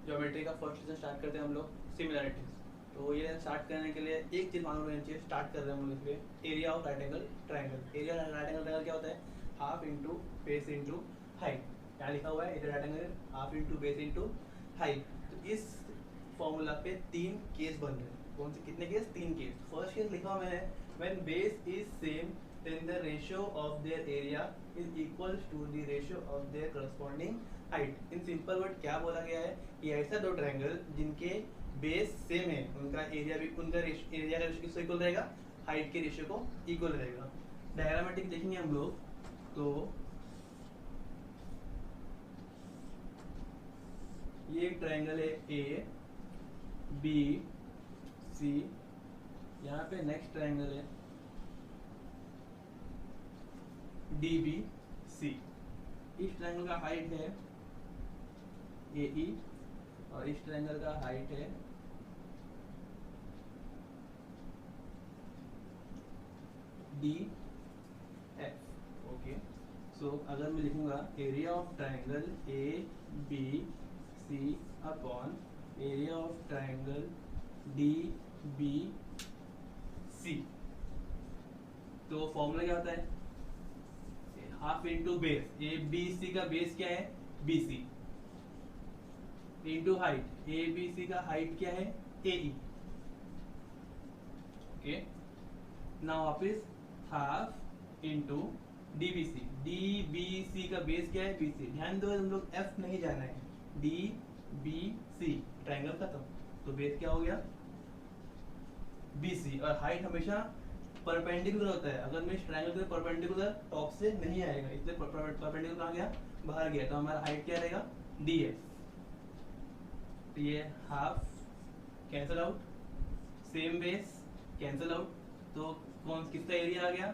Geometry का first lesson start करते हैं हम लोग सिमिलरिटीज। तो ये स्टार्ट करने के लिए एक चीज़ मालूम रहनी चाहिए, स्टार्ट कर रहे हैं हम लोग इसलिए area of right angle triangle. Area right angle triangle क्या होता है? Half into base into height. क्या लिखा हुआ है? Area right angle half into base into height. तो इस फॉर्मूला पे 3 केस बन रहे हैं। कौन से कितने केस? 3 केस। फर्स्ट केस लिखा हुआ मैंने, when base is same then the ratio of their area is equals to the ratio of their corresponding height। in simple word क्या बोला गया है कि ऐसा दो ट्रायंगल जिनके बेस सेम है, उनका एरिया भी उनका एरिया का रेशियो किसको इक्वल रहेगा? हाइट के रेशियो को इक्वल रहेगा। डायग्रामेटिक देखेंगे हम लोग तो ये एक ट्रायंगल है ए बी सी, यहाँ पे नेक्स्ट ट्रायंगल है डी बी सी। इस ट्रायंगल का हाइट है ए ई और इस ट्रायंगल का हाइट है डी एफ। ओके, सो अगर मैं लिखूंगा area of triangle A B C upon area of triangle D B C, तो फॉर्मूला क्या होता है? Half into base, A B C का बेस क्या है? B C, into height, A B C का हाइट क्या है? A E. ओके, नाउ वापिस half into D B C, D B C का बेस क्या है? B C. ध्यान दो हम लोग एफ नहीं जाना है, डी बी सी ट्रायंगल खत्म, तो बेस क्या हो गया? B C. और हाइट हमेशा परपेंडिकुलर होता है। अगर मैं इस ट्रायंगल के परपेंडिकुलर टॉप से नहीं आएगा, इसलिए परपेंडिकुलर कहाँ गया? बाहर गया, तो हमारा हाइट क्या रहेगा? D F. तो ये half cancel out, same base cancel out, तो कौन किसका एरिया आ गया?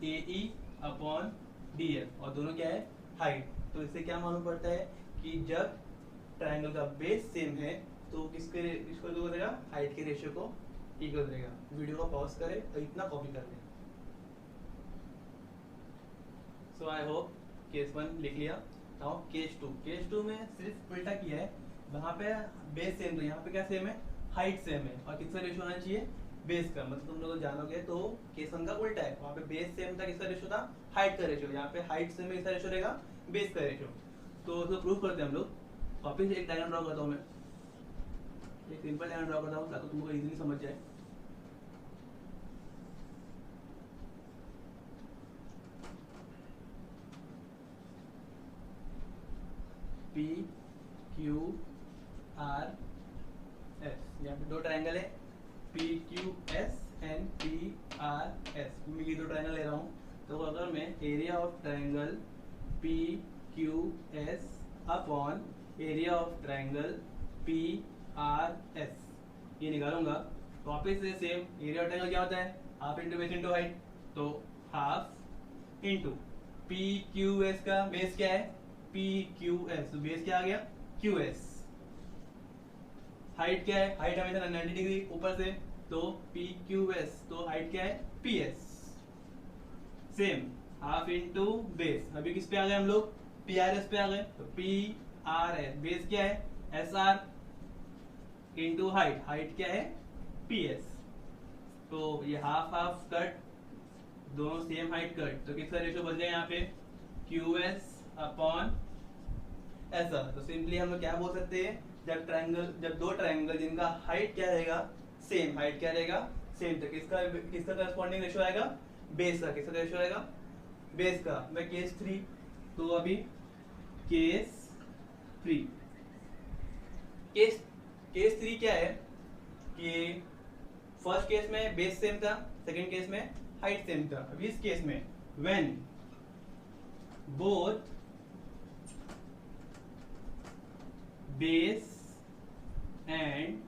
ए ई अपॉन डी एफ, और दोनों क्या है? हाइट। तो इससे क्या मालूम पड़ता है कि जब ट्रायंगल का बेस सेम है तो किसको करेगा? हाइट के रेशियो को इक्वल रहेगा। वीडियो को पॉज करें और इतना कॉपी कर लें। सो आई होप केस 1 लिख लिया। Now case 2। केस 2 में सिर्फ उल्टा किया है, वहां पे बेस सेम है, यहाँ पे क्या सेम है? हाइट सेम है। और किसका रेशियो होना चाहिए? बेस का। मतलब तुम लोग जानोगे तो केस 1 का उल्टा है, वहाँ पे बेस सेम था, किसका रेशियो था? हाइट का रेशियो। यहाँ पे हाइट सेम है, किसका रेशियो रहेगा? बेस का रेशियो। तो उसको प्रूव करते हैं हम लोग। वापिस एक डायग्राम ड्रॉ करता हूँ मैं, एक सिंपल डायग्राम ड्रॉ करता हूँ ताकि तुमको इजीली समझ जाए। पी क्यू आर एस, यहाँ पे दो ट्रायंगल है P Q S and P R S. मैं ये दो ट्रायंगल ले रहा हूँ, तो अगर मैं area of triangle P Q S upon area of triangle P R S ये निकालूंगा, वापिस से सेम एरिया ऑफ ट्रायंगल क्या होता है? Half into base into height. तो half into P Q S का बेस क्या है? पी क्यू एस, तो बेस क्या आ गया? Q S. हाइट क्या है? हाइट हमेशा 90 डिग्री ऊपर से, तो पी क्यू एस, तो हाइट क्या है? P S. Same half into base, अभी किस पे आ गए हम लोग? पी आर एस पे आ गए, तो पी आर एस बेस क्या है? S R into height, height क्या है? P S. तो ये हाफ हाफ कट, दोनों सेम हाइट कट, तो किसका रेशियो बच गया यहाँ पे? क्यू एस अपॉन ऐसा। तो सिंपली हम लोग क्या बोल सकते हैं? जब दो ट्रायंगल जिनका हाइट क्या रहेगा? सेम। हाइट क्या रहेगा? सेम, तो किसका करस्पॉन्डिंग रेशियो आएगा? बेस का। किसका रेशियो आएगा? बेस का। मैं केस 3, तो अभी केस 3 केस 3 क्या है कि फर्स्ट केस में बेस सेम था, सेकंड केस में हाइट सेम था। अभी इस केस में when both base and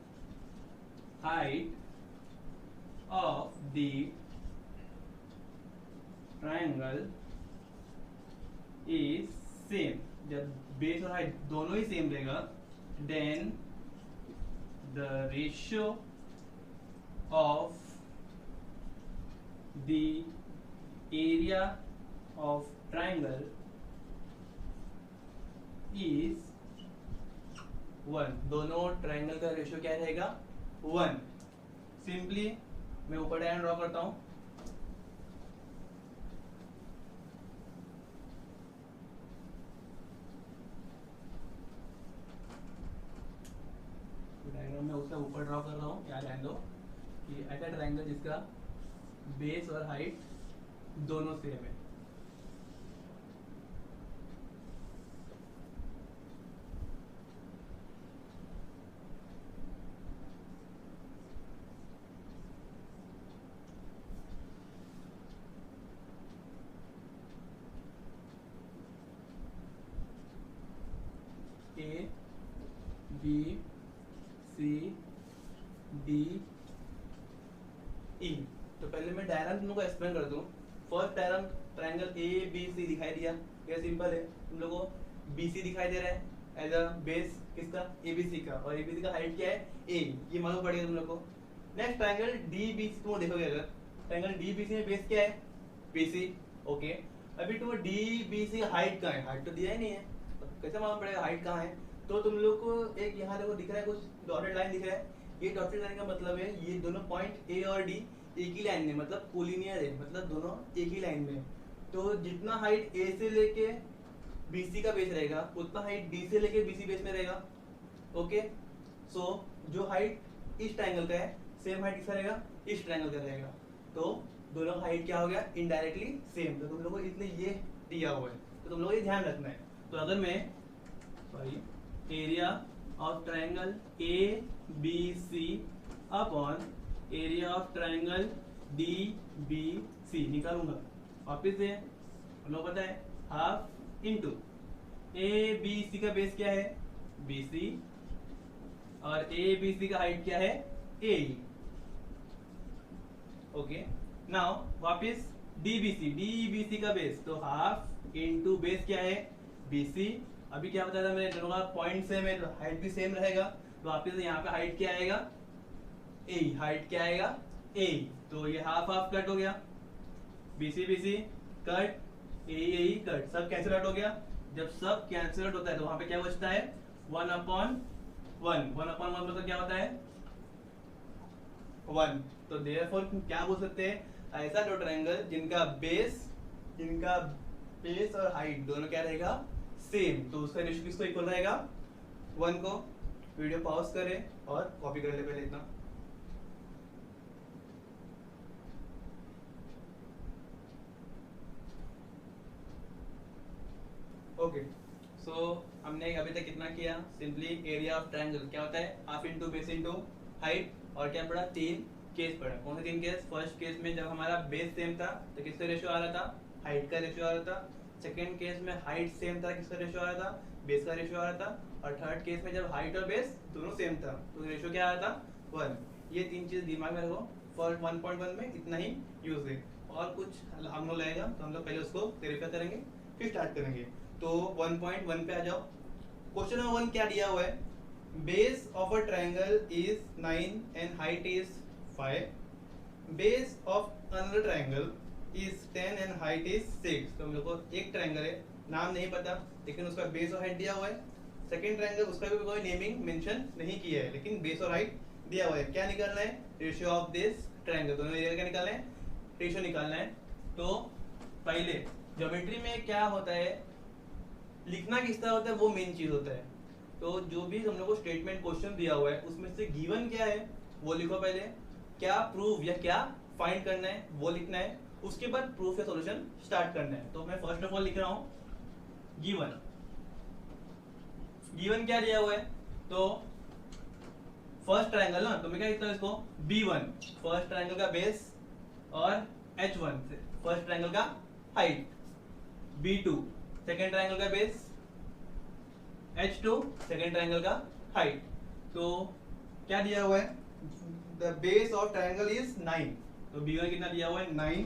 height of the triangle is same, जब बेस और हाइट दोनों ही सेम रहेगा, then the ratio of the area of triangle is 1, दोनों ट्राइंगल का रेशियो क्या रहेगा 1। सिंपली मैं ऊपर डायग्राम ड्रॉ करता हूँ। डायग्राम में उसका ऊपर ड्रॉ कर रहा हूँ, याद ध्यान दो कि ऐसा ट्राइंगल जिसका बेस और हाइट दोनों सेम है। A B C D E. तो पहले मैं डायग्राम तुम लोग को एक्सप्लेन कर दूं। First diagram triangle A B C दिखाई दिया, ये सिंपल है। तुम लोगों को बी सी दिखाई दे रहा है एज अ बेस किसका ए बी सी का, और ए बी सी का हाइट क्या है ए, ये मालूम पड़ेगा तुम लोग को। Next triangle D B C तुम देखोगे, अगर ट्रायंगल डी बी सी में बेस क्या है बी सी, ओके। अभी तो डी बी सी हाइट कहाँ है, हाइट तो दिया ही नहीं है, तो कैसे मालूम पड़ेगा हाइट कहाँ है। तो तुम लोग को एक यहाँ देखो दिख रहा है, कुछ डॉटेड लाइन दिख रहा है। ये डॉटेड लाइन का मतलब है ये दोनों पॉइंट ए और डी एक ही लाइन में, मतलब कोलिनियर है, मतलब दोनों एक ही लाइन में। तो जितना हाइट ए से लेके बीसी का बेस रहेगा उतना हाइट डी से लेके बीसी बेस में रहेगा, ओके। सो जो हाइट इस ट्रायंगल का है सेम हाइट किसका रहेगा इस ट्रायंगल का रहेगा। तो दोनों हाइट क्या हो गया इनडायरेक्टली सेम। तो तुम लोगों को इसलिए ये दिया हुआ है, तो तुम लोगों को ये ध्यान रखना है। तो अगर मैं sorry area of triangle A B C upon area of triangle D B C निकालूंगा, वापिस से हम लोग पता है half into A B C का बेस क्या है बी सी, और ए बी सी का हाइट क्या है ए, ओके। नाउ वापिस डी बी सी का बेस, तो हाफ इंटू बेस क्या है बी सी। अभी क्या बताया था मैंने, दोनों का पॉइंट सेम है तो हाइट भी सेम रहेगा। तो वापिस यहाँ पे हाइट क्या आएगा ए, हाइट क्या आएगा ए, तो ये हाफ हाफ कट हो गया, बी सी कट, ए कट, सब कैंसिल आउट हो गया। जब सब कैंसिल आउट होता है तो वहां पे क्या बचता है 1/1, 1/1 मतलब क्या होता है 1। तो देयरफॉर क्या बोल सकते हैं, ऐसा दो ट्रायंगल जिनका बेस और हाइट दोनों क्या रहेगा सेम, तो उसका रेशियो किसको इक्वल रहेगा 1 को। वीडियो पॉज करें और कॉपी कर ले पहले इतना। ओके, सो हमने अभी तक कितना किया, सिंपली एरिया ऑफ ट्रायंगल क्या होता है half into base into height, और क्या पड़ा 3 केस पड़ा। कौन से 3 केस, फर्स्ट केस में जब हमारा बेस सेम था तो किसका रेशियो आ रहा था हाइट का रेशियो आ रहा था। सेकेंड केस में हाइट सेम था, किसका रेशियो आ रहा था बेस का रेशियो आ रहा था। और थर्ड केस में जब हाइट और बेस दोनों सेम था तो रेशियो क्या आ रहा था 1। ये 3 चीज दिमाग में रखो, फॉर 1.1 में इतना ही यूज है। और कुछ हम लोग लगेगा तो हम लोग पहले उसको वेरीफाई करेंगे फिर स्टार्ट करेंगे। तो 1.1 पे आ जाओ। क्वेश्चन नंबर 1 क्या दिया हुआ है, base of a triangle is 9 and height is 5, base of another triangle is 10 and height is 6। तो हम लोग को एक ट्रायंगल है, नाम नहीं पता लेकिन उसका बेस और हाइट दिया हुआ है। सेकंड ट्रायंगल उसका भी कोई नेमिंग मेंशन नहीं किया है लेकिन बेस और हाइट दिया हुआ है। क्या निकालना है रेशियो ऑफ दिस ट्रायंगल, दोनों एरिया क्या निकालना है रेशियो निकालना है। तो पहले ज्योमेट्री में क्या होता है, लिखना किस तरह होता है वो मेन चीज होता है। तो जो भी हम लोग को स्टेटमेंट क्वेश्चन दिया हुआ है उसमें से गिवन क्या है वो लिखो पहले, क्या प्रूव या क्या फाइंड करना है वो लिखना है, उसके बाद प्रूफ या सॉल्यूशन स्टार्ट करना है। तो मैं फर्स्ट ऑफ ऑल लिख रहा हूँ गिवन क्या दिया हुआ है। तो फर्स्ट ट्रायंगल ना, तो मैं क्या लिखता हूँ इसको B1 फर्स्ट ट्रायंगल का बेस और H1 फर्स्ट ट्रायंगल का हाइट, B2 सेकेंड ट्रायंगल का बेस, H2 सेकेंड ट्रायंगल का हाइट। तो क्या दिया हुआ है, the base of triangle is 9, तो B1 कितना दिया हुआ है 9,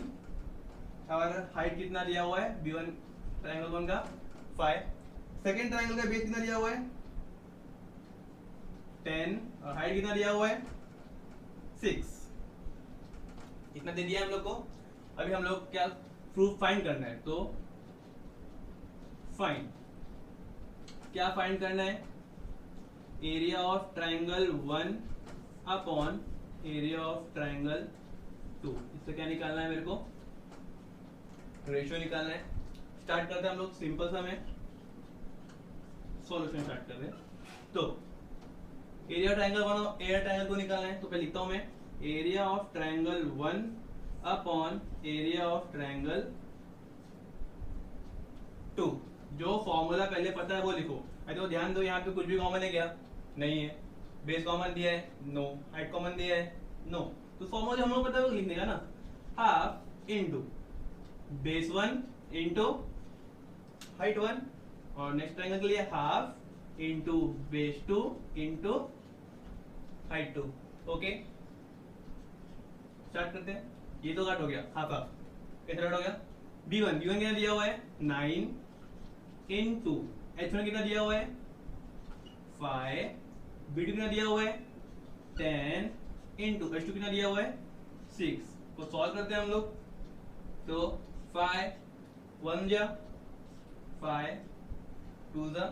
और हाइट कितना दिया हुआ है B1 ट्रायंगल 1 का 5, सेकेंड ट्रायंगल का बेस कितना दिया हुआ है 10, और हाइट कितना दिया हुआ है 6। इतना दे दिया हम लोग को। अभी हम लोग क्या प्रूफ फाइंड करना है, तो फाइंड क्या फाइंड करना है, area of triangle 1 upon area of triangle 2। इससे क्या निकालना है मेरे को? रेशियो निकालना है। स्टार्ट करते हैं हम लोग सिंपल सा में सॉल्यूशन स्टार्ट कर रहे हैं। तो एरिया ट्राइंगल 1 और एरिया ट्राइंगल 2 निकालना है। तो पहले लिखता हूं मैं area of triangle 1 upon area of triangle 2। जो फॉर्मूला पहले पता है वो लिखो। तो ध्यान दो, यहाँ पे कुछ भी कॉमन है क्या? नहीं है। बेस कॉमन दिया है? नो। हाइट कॉमन दिया है? नो। तो फॉर्मूला हम लोग पता है वो लिखने का ना, half into base 1 into height 1, और नेक्स्ट ट्राइंगल के लिए half into base 2 into height 2। Okay, start करते हैं। ये तो कट हो गया, हाफ हाफ कितना कट हो गया? b1 कितना दिया हुआ है? 9 इनटू h1 कितना दिया हुआ है? 5। b2 कितना दिया हुआ है? 10 इनटू h2 कितना दिया हुआ है? 6। तो सॉल्व करते हैं हम लोग। तो 5 1 जा 5 2 जा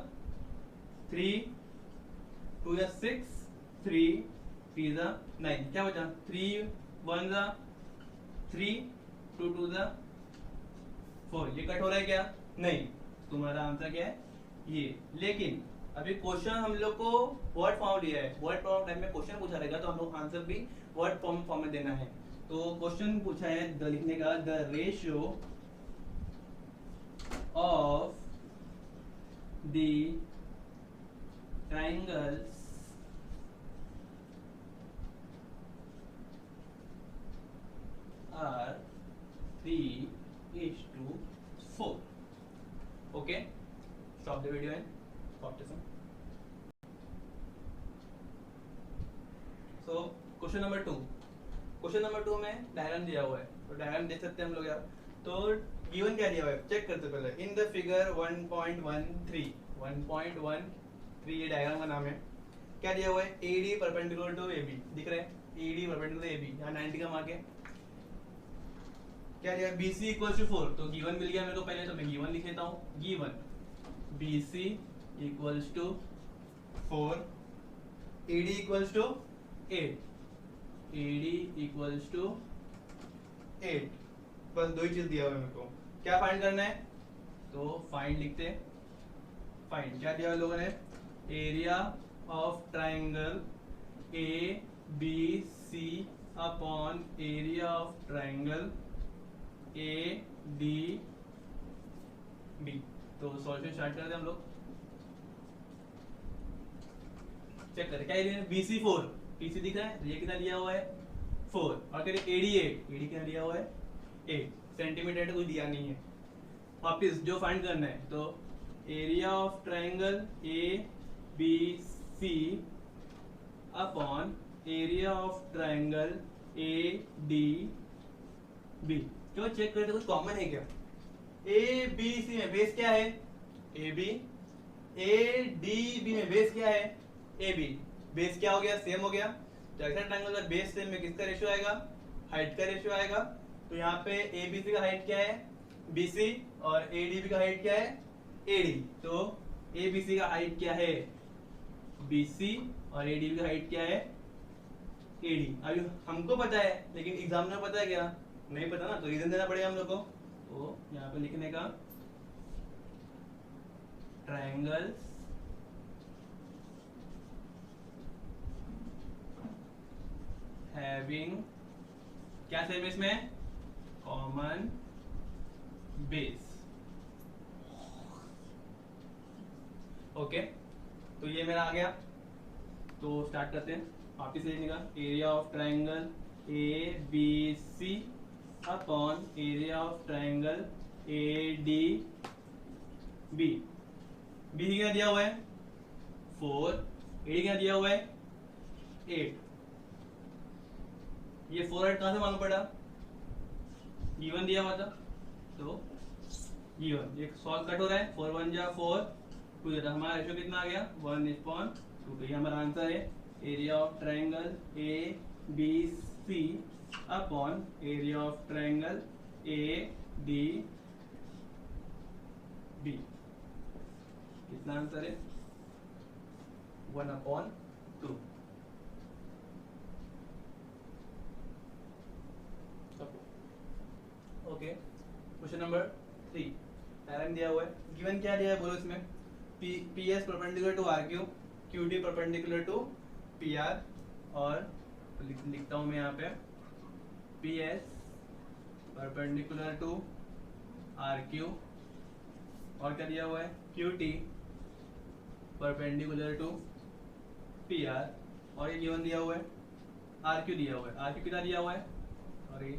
3 2 जा 6 3 3 जा 9। क्या बचा? 3 1 जा 3 2 2 जा 4। ये कट हो रहा है क्या? नहीं। तुम्हारा आंसर क्या है? ये। लेकिन अभी क्वेश्चन हम लोग को वर्ड फॉर्म दिया है। वर्ड फॉर्म टाइप में क्वेश्चन पूछा रहेगा तो हम लोग आंसर भी वर्ड फॉर्म में देना है। तो क्वेश्चन पूछा है द लिखने का, the ratio of the triangles are 3:4. Okay, stop the video and stop this one. So question number 2। Question number 2 में डायग्राम दिया हुआ है, तो डायग्राम देख सकते हैं हम लोग यार। तो गिवन क्या दिया हुआ है चेक करते पहले। इन द फिगर 1.13 ये डायग्राम का नाम है। क्या दिया हुआ है? AD परपेंडिकुलर टू AB, दिख रहा है? AD परपेंडिकुलर AB, यहाँ 90 का मार्क है। क्या दिया? BC equals to 4। तो गिवन मिल गया मेरे को पहले, तो मैं गिवन लिख लेता हूँ। Given BC equals to 4, AD equals to 8, AD equals to 8। बस दो ही चीज दिया हुआ है मेरे को। क्या फाइंड करना है? तो फाइंड लिखते हैं। फाइंड क्या दिया हुआ लोगों ने? Area of triangle ABC upon area of triangle ADB। तो सॉल्यूशन स्टार्ट करते हैं हम लोग। चेक करें क्या एरिया? BC 4, PC दिख रहा है? ये कितना दिया हुआ है? 4। और कह रहे AD 8, AD कितना दिया हुआ है? 8 सेंटीमीटर। कुछ दिया नहीं है। वापिस जो फाइंड करना है, तो area of triangle ABC upon area of triangle ADB। क्यों चेक करते कुछ कॉमन है क्या? ABC में बेस क्या है? AB। ADB में बेस क्या है? AB। बेस क्या हो गया? सेम हो गया। तो अगर ट्रायंगल का बेस सेम में किसका रेशियो आएगा? हाइट का रेशियो आएगा। तो यहाँ पे ABC का हाइट क्या है? BC, और ADB का हाइट क्या है? AD। तो ABC का हाइट क्या है? BC, और ADB का हाइट क्या है? AD। अभी हमको पता है, लेकिन एग्जाम में पता है क्या? नहीं पता ना, तो रीजन देना पड़ेगा हम लोग को। तो यहाँ पे लिखने का ट्रायंगल्स हैविंग क्या सेम इसमें? Common base. ओके, तो ये मेरा आ गया। तो स्टार्ट करते हैं वापिस से लिखने का। Area of triangle ABC upon area of triangle ADB। BC क्या दिया हुआ है? 4। AD क्या दिया हुआ है? 8। ये 4 8 कहां से मालूम पड़ा? गिवन दिया हुआ था। तो गिवन एक सॉल्व कट हो रहा है। 4 1 जा 4 2 जा, हमारा रेशियो कितना आ गया? 1:2। तो ये हमारा आंसर है। Area of triangle ABC upon area of triangle ADB। कितना आंसर है? 1/2। ओके, क्वेश्चन नंबर 3 पैरम दिया हुआ है, गिवन क्या दिया है बोलो इसमें, P S perpendicular to R Q, Q T perpendicular to P R, और लिखता हूँ मैं यहाँ पे P S perpendicular to R Q, और क्या दिया हुआ है Q T perpendicular to P R, और ये गिवन दिया हुआ है आर क्यू दिया हुआ है, आर क्यू कितना दिया हुआ है, सॉरी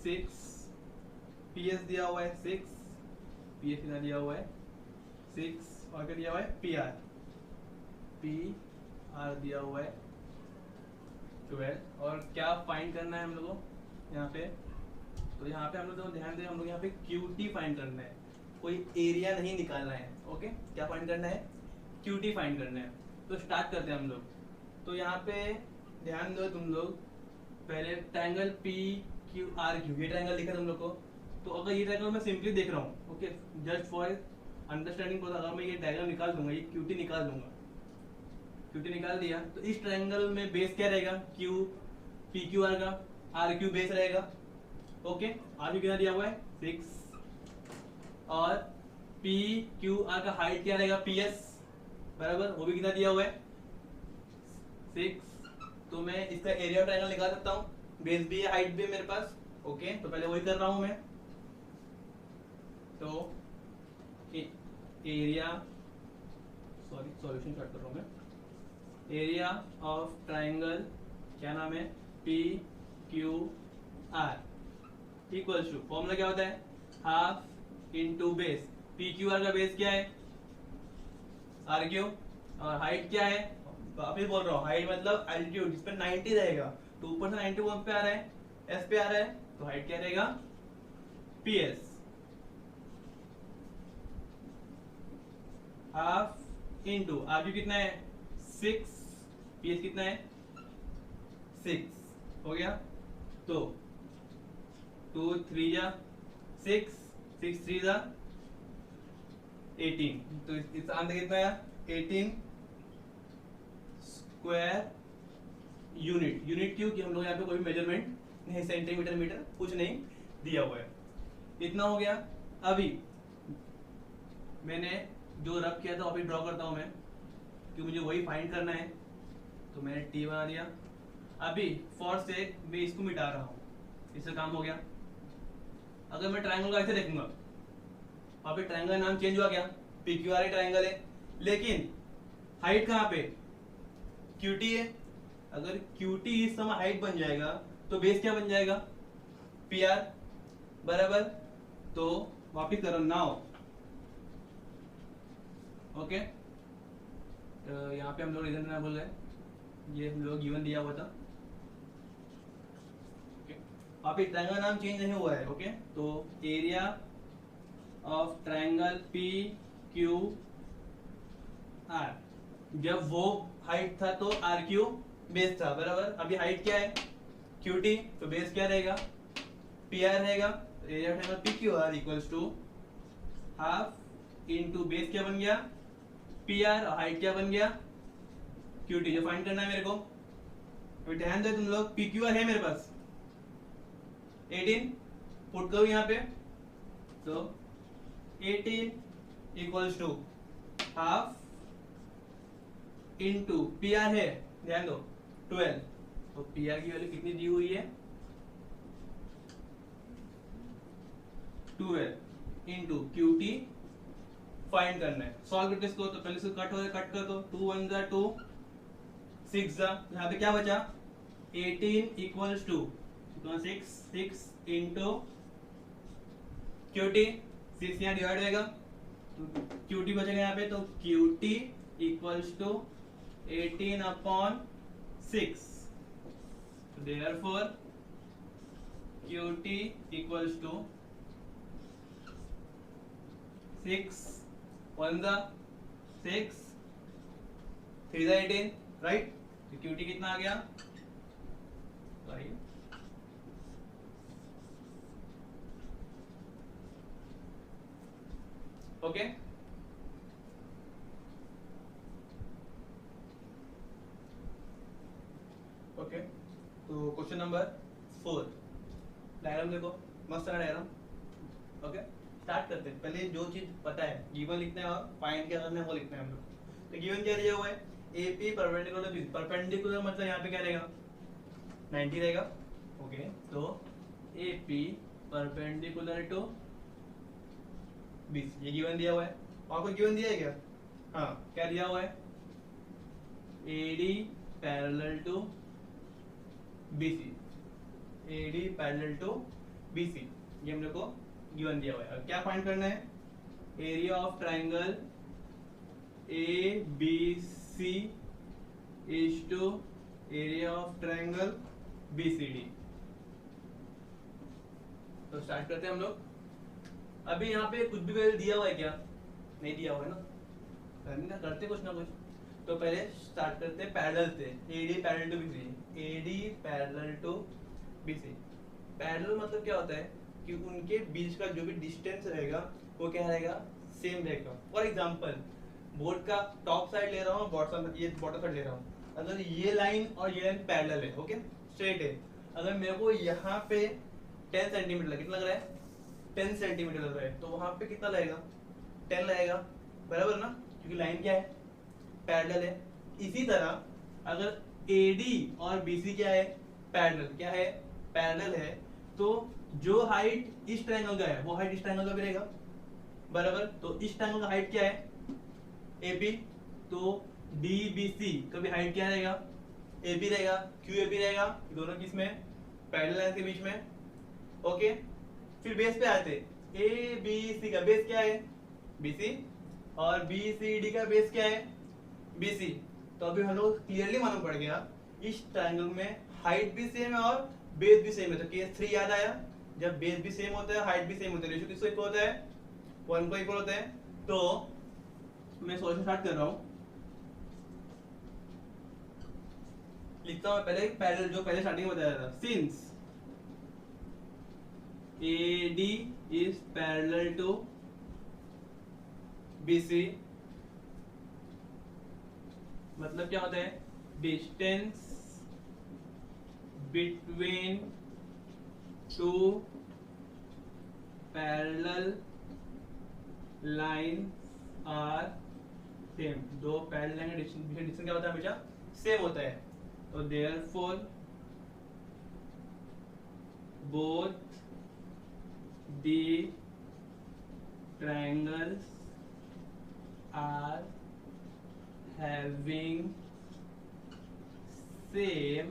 6, पी एस दिया हुआ है 6, पी एस कितना दिया हुआ है 6, और क्या दिया हुआ है पी आर दिया हुआ है 12, और क्या फाइंड करना है हम लोगों को यहाँ पे, तो यहाँ पे हम लोग ध्यान दें, हम लोग यहाँ पे क्यू टी फाइंड करना है, कोई एरिया नहीं निकालना है। ओके, क्या फाइंड करना है क्यू टी फाइंड करना है। तो स्टार्ट करते हैं हम लोग, तो यहाँ पे ध्यान दो तुम लोग, पहले triangle P Q are Q, ये ट्रायंगल लिखा तुम लोग को, तो अगर ये ट्रायंगल मैं सिंपली देख रहा हूँ, ओके जस्ट फॉर अंडरस्टैंडिंग, अगर मैं ये डायग्राम निकाल दूंगा, ये क्यू टी निकाल दूंगा, क्यू टी निकाल दिया, तो इस ट्रायंगल में बेस क्या रहेगा क्यू पी क्यू आर का, आर क्यू बेस रहेगा। ओके, आर क्यू कितना दिया हुआ है 6, और पी क्यू आर का हाइट क्या रहेगा पी एस बराबर, वो भी कितना दिया हुआ है 6, तो मैं इसका एरिया ट्रायंगल निकाल सकता हूँ, बेस भी है हाइट भी है मेरे पास। ओके, तो पहले वही कर रहा हूं मैं, तो एरिया, सॉरी सॉल्यूशन स्टार्ट कर रहा हूं मैं, एरिया ऑफ ट्रायंगल क्या नाम है P Q R equals to, formula क्या होता है half into base, P Q R का बेस क्या है आर क्यू, और हाइट क्या है, वापिस बोल रहा हूँ हाइट मतलब एल्टीट्यूड, जिस पर 90 रहेगा, तो ऊपर से 90 कौन पे आ रहा है एस पे आ रहा है, तो हाइट क्या रहेगा P S, half into R Q कितना है 6, पी एस कितना है 6, हो गया, तो 2 3 जा 6, 6 3 जा 18, तो इसका आंसर कितना है 18 स्क्वायर यूनिट। यूनिट क्यों कि हम लोग यहाँ पे कोई मेजरमेंट नहीं, सेंटीमीटर मीटर कुछ नहीं दिया हुआ है। इतना हो गया। अभी मैंने जो रब किया था अभी ड्रॉ करता हूं मैं, कि मुझे वही फाइंड करना है, तो मैंने टी बना दिया। अभी फॉर सेक मैं इसको मिटा रहा हूँ, इससे काम हो गया। अगर मैं ट्रायंगल को ऐसे देखूंगा, अभी ट्रायंगल नाम चेंज हुआ गया, पी क्यू आर ट्रायंगल है, लेकिन हाइट कहाँ पे क्यूटी है। अगर क्यूटी इस समय हाइट बन जाएगा तो बेस क्या बन जाएगा पी आर बराबर। तो वापिस करो नाउ, ओके, तो यहाँ पे हम लोग रीजन ना बोल रहे, ये हम लोग गिवन दिया हुआ था। वापिस ट्रायंगल नाम चेंज नहीं हुआ है, ओके। तो area of triangle P Q are, जब वो हाइट था तो आर क्यू बेस था बराबर। अभी हाइट क्या है क्यू टी, तो बेस क्या रहेगा पी आर रहेगा। Area of triangle P Q R equals to half into base क्या बन गया पी आर, और हाइट क्या बन गया क्यू टी, जो फाइंड करना है मेरे को। तो ध्यान दे तुम लोग, पी क्यू आर है मेरे पास 18, पुट करो यहाँ पे, तो 18 equals to half into P R है, ध्यान दो 12, तो पी आर की वैल्यू कितनी दी हुई है 12 इनटू क्यू टी फाइंड करना है। सॉल्व करके इसको, तो पहले इसको कट हो, कट कर दो, 2 1 जा 2, 6 जा, यहाँ पे क्या बचा 18 इक्वल्स टू 6 इंटू क्यूटी, 6 यहाँ डिवाइड होगा तो क्यूटी बचेगा यहाँ पे, तो QT equals to 18 upon 6, therefore QT equals to 6 1 जा 6 3 जा 18, राइट। तो क्यूटी कितना आ गया, सॉरी ओके, ओके, तो क्वेश्चन नंबर 4, डायग्राम देखो, मस्त है डायग्राम। ओके, स्टार्ट करते हैं। पहले जो चीज पता है, गिवन लिखना है और फाइंड क्या करना है वो लिखना है हम लोग। तो गिवन क्या दिया हुआ है, AP perpendicular to BC। Perpendicular मतलब यहाँ पे क्या रहेगा, 90 रहेगा। ओके, तो AP परपेंडिकुलर टू BC, ये गिवन दिया हुआ है। और कोई गिवन दिया है क्या? हाँ, क्या दिया हुआ है, AD parallel to BC, AD parallel to BC, ये हम लोग को गिवन दिया हुआ है। अब क्या फाइंड करना है, area of triangle ABC is to area of triangle BCD। तो स्टार्ट करते हैं हम लोग। अभी यहाँ पे कुछ भी वैल्यू दिया हुआ है क्या? नहीं दिया हुआ है ना, करते कुछ ना कुछ। तो पहले स्टार्ट करते हैं पैरेलल से, AD parallel to BC, AD parallel to BC। Parallel मतलब क्या होता है कि उनके बीच का जो भी डिस्टेंस रहेगा वो क्या रहेगा, सेम रहेगा। फॉर एग्जांपल, बोर्ड का टॉप साइड ले रहा हूँ, ये बॉटम साइड ले रहा हूँ। अगर ये लाइन और ये लाइन पैरेलल है, ओके, स्ट्रेट है, अगर मेरे को यहाँ पे 10 सेंटीमीटर कितना लग रहा है, 10 सेंटीमीटर लग रहा है, तो वहां पे कितना लगेगा, 10 लगेगा, बराबर ना, क्योंकि लाइन क्या है, पैरेलल है। इसी तरह अगर AD और BC क्या है, पैरेलल, क्या है, पैरेलल है, तो जो हाइट इस ट्रायंगल का है वो हाइट इस ट्रायंगल का भी रहेगा, बराबर। तो इस ट्रायंगल का हाइट क्या है, AB, तो DBC का भी हाइट क्या रहेगा, AB रहेगा। QAB रहेगा, दोनों किस में, पैरेलल लाइन के बीच में। ओके, फिर बेस पे आते, ABC का बेस क्या है, BC, और BCD का बेस क्या है, BC। तो अभी हम लोग क्लियरली मालूम पड़ गया, इस ट्रायंगल में हाइट भी सेम है और बेस भी सेम है। तो केस 3 याद आया, जब बेस भी सेम होता है, हाइट भी सेम होता है, रेशियो किसको इक्वल होता है, 1 को इक्वल होता है। तो मैं सॉल्यूशन स्टार्ट कर रहा हूं, लिखता हूं पहले पैरेलल, जो पहले स्टार्टिंग में बताया था, since AD is parallel to BC, मतलब क्या होता है, distance between two parallel line are same. दो पैरेलल लाइन का डिस्टेंस क्या होता है, हमेशा सेम होता है। तो therefore both the triangles are having same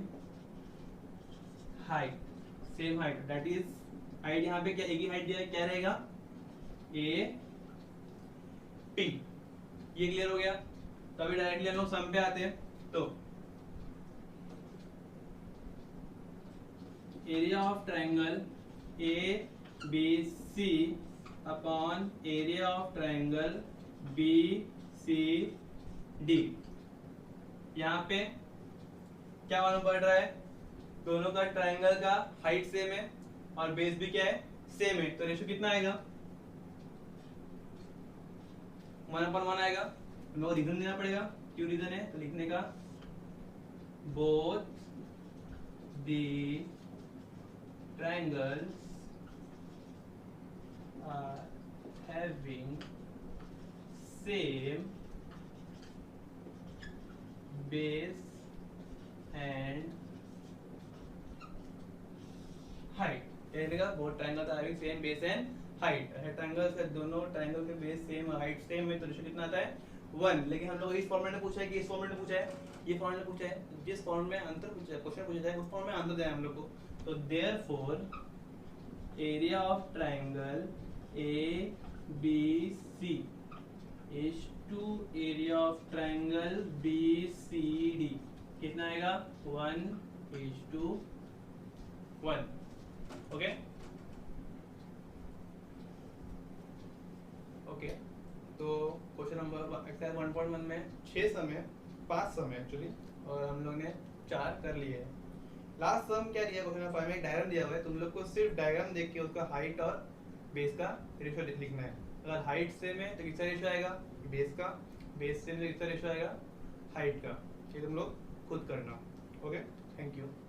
height, that is height, यहाँ पे क्या एक ही हाइट दिया है, क्या रहेगा, AP। ये क्लियर हो गया। तो अभी डायरेक्टली हम लोग सम पे आते हैं। तो area of triangle ABC upon area of triangle BCD, यहाँ पे क्या मालूम पड़ रहा है, दोनों का ट्राइंगल का हाइट सेम है और बेस भी क्या है, सेम है। तो रेशियो कितना आएगा, 1/1 आएगा। हम लोग रीजन देना पड़ेगा, क्यों रीजन है, तो लिखने का both the triangles are having same base and height। कहने का both triangles are having same base and height. Triangles के दोनों ट्रायंगल के बेस सेम, हाइट सेम है, तो रेशियो कितना आता है, 1। लेकिन हम लोग इस फॉर्मेट में पूछा है कि इस फॉर्मेट में पूछा है, ये फॉर्मेट में पूछा है, जिस फॉर्मेट में अंतर पूछा है, क्वेश्चन पूछा है उस फॉर्मेट में आंसर देना है हम लोग को। तो therefore area of triangle ABC is to area of triangle BCD, कितना आएगा, 1:1। ओके ओके, तो क्वेश्चन नंबर एक्सरसाइज 1.1 में 6 सम है, 5 सम है एक्चुअली, और हम लोग ने 4 कर लिए हैं। लास्ट सम क्या दिया, क्वेश्चन नंबर 5 में एक डायग्राम दिया हुआ है, तुम लोग को सिर्फ डायग्राम देख के उसका हाइट और बेस का रेशियो लिखना है। अगर हाइट सेम है तो किसका रेशियो आएगा, बेस का, बेस सेम है तो किसका रेशियो आएगा, हाइट का। ये तुम लोग खुद करना। Okay, thank you. Thank you.